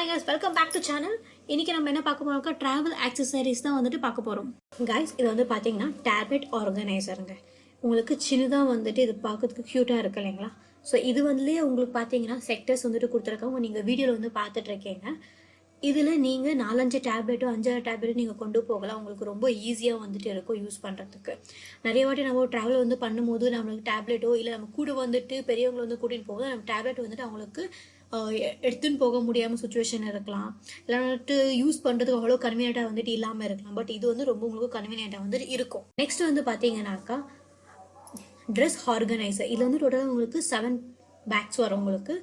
Hi guys, welcome back to channel. இன்னைக்கு நம்ம என்ன பார்க்க போறோம்னா travel accessories தான் வந்துட்டு பார்க்க போறோம். Guys, இது வந்து பாத்தீங்கன்னா tablet organizerங்க. உங்களுக்கு சின்னதா வந்துட்டு இது பார்க்கிறதுக்கு கியூட்டா இருக்கு இல்லைங்களா? சோ இது வந்துலயே உங்களுக்கு பாத்தீங்கன்னா செக்டர்ஸ் வந்துட்டு கொடுத்திருக்காங்க. நீங்க வீடியோல வந்து பார்த்துட்டு இருக்கீங்க. இதுல நீங்க 4-5 டேப்லெட்டோ 5 டேப்லெட் நீங்க கொண்டு போகலாம். உங்களுக்கு ரொம்ப ஈஸியா வந்துட்டு இருக்கும் யூஸ் பண்றதுக்கு. நிறைய வாட்டி நம்ம டிராவல் வந்து பண்ணும்போது நம்மளுக்கு டேப்லெட்டோ இல்ல நம்ம கூட வந்துட்டு பெரியவங்க வந்து கூட்டிட்டு போகும்போது நம்ம டேப்லெட் வந்துட்டு அவங்களுக்கு எடுத்துன்னு போக முடியாம சுச்சுவேஷன் இருக்கலாம். இல்லாட்டு யூஸ் பண்றதுக்கு அவ்வளோ கன்வீனியன்ட்டா வந்துட்டு இல்லாம இருக்கலாம். பட் இது வந்து ரொம்ப உங்களுக்கு கன்வீனியன்ட்டா வந்துட்டு இருக்கும். நெக்ஸ்ட் வந்து பாத்தீங்கன்னாக்கா ட்ரெஸ் ஆர்கனைசர். இதுல வந்து டோட்டலா உங்களுக்கு 7 பேக்ஸ் வரும். உங்களுக்கு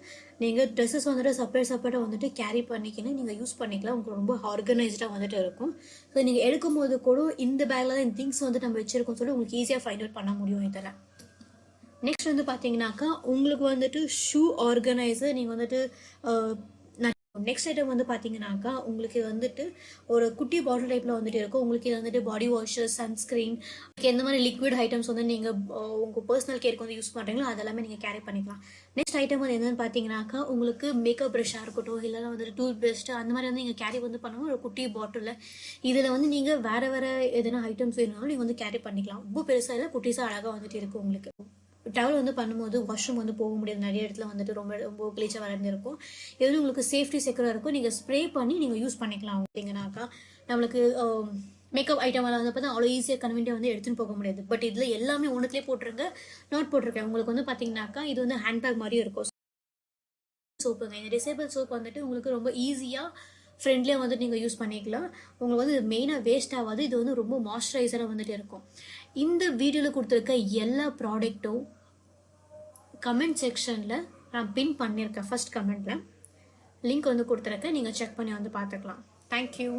நீங்க ட்ரெஸ்ஸஸ் வந்துட்டு செப்பரேட்டா வந்துட்டு கேரி பண்ணிக்கின்னு நீங்க யூஸ் பண்ணிக்கலாம். உங்களுக்கு ரொம்ப ஆர்கனைஸ்டா வந்துட்டு இருக்கும். ஸோ நீங்க எடுக்கும் போது கூட இந்த பேக்ல தான் இந்த திங்ஸ் வந்துட்டு நம்ம வச்சிருக்கோம் சொல்லி உங்களுக்கு ஈஸியா ஃபைண்ட் அவுட் பண்ண முடியும் இதில். நெக்ஸ்ட் வந்து பாத்தீங்கன்னாக்கா உங்களுக்கு வந்துட்டு ஷூ ஆர்கனைசர். நீங்க வந்துட்டு நெக்ஸ்ட் ஐட்டம் வந்து பாத்தீங்கன்னாக்கா உங்களுக்கு வந்துட்டு ஒரு குட்டி பாட்டில் டைப்ல வந்துட்டு இருக்கும். உங்களுக்கு இது வந்துட்டு பாடி வாஷர், சன்ஸ்கிரீன், எந்த மாதிரி லிக்விட் ஐட்டம்ஸ் வந்து நீங்க உங்க பர்சனல் கேருக்கு வந்து யூஸ் பண்றீங்களோ அதெல்லாமே நீங்க கேரி பண்ணிக்கலாம். நெக்ஸ்ட் ஐட்டம் வந்து என்னன்னு பாத்தீங்கன்னாக்கா உங்களுக்கு மேக்கப் ப்ரஷ்ஷா இருக்கட்டும் இல்லைன்னா வந்துட்டு டூத் பிரஸ்ட் அந்த மாதிரி வந்து நீங்க கேரி வந்து பண்ணுவோம் ஒரு குட்டி பாட்டில். இதுல வந்து நீங்க வேற எதனா ஐட்டம்ஸ் வேணும்னாலும் நீங்க வந்து கேரி பண்ணிக்கலாம். ரொம்ப பெருசா இல்லை, குட்டிஸா அழகா வந்துட்டு இருக்கு. உங்களுக்கு ட்ராவல் வந்து பண்ணும்போது வாஷ்ரூம் வந்து போக முடியாது. நிறைய இடத்துல வந்துட்டு ரொம்ப கிளீச்சா வளர்ந்துருக்கும். இது உங்களுக்கு சேஃப்டி செக்யூரா இருக்கும். நீங்க ஸ்ப்ரே பண்ணி நீங்க யூஸ் பண்ணிக்கலாம். அப்படிங்கனாக்கா நம்மளுக்கு மேக்கப் ஐட்டம் வந்து பார்த்தா அவ்வளோ ஈஸியாக கன்வீனியாக வந்து எடுத்துன்னு போக முடியாது. பட் இதுல எல்லாமே ஒன்றுத்துலேயே போட்டிருங்க, நோட் போட்டிருக்கேன். உங்களுக்கு வந்து பார்த்தீங்கன்னாக்கா இது வந்து ஹேண்ட்பேக் மாதிரி இருக்கும். சோப்புங்க, இந்த டிசேபிள் சோப் வந்துட்டு உங்களுக்கு ரொம்ப ஈஸியா ஃப்ரெண்ட்லியா வந்துட்டு நீங்க யூஸ் பண்ணிக்கலாம். உங்களுக்கு வந்து மெயினா வேஸ்ட் ஆகாது. இது வந்து ரொம்ப மாய்ஸ்சரைசரா வந்துட்டு இருக்கும். இந்த வீடியோல கொடுத்துருக்க எல்லா ப்ராடக்ட்டும் கமெண்ட் செக்ஷன்ல நான் பின் பண்ணியிருக்கேன். ஃபர்ஸ்ட் கமெண்ட்ல லிங்க் வந்து கொடுத்துருக்கேன். நீங்க செக் பண்ணி வந்து பார்த்துக்கலாம். தேங்க்யூ.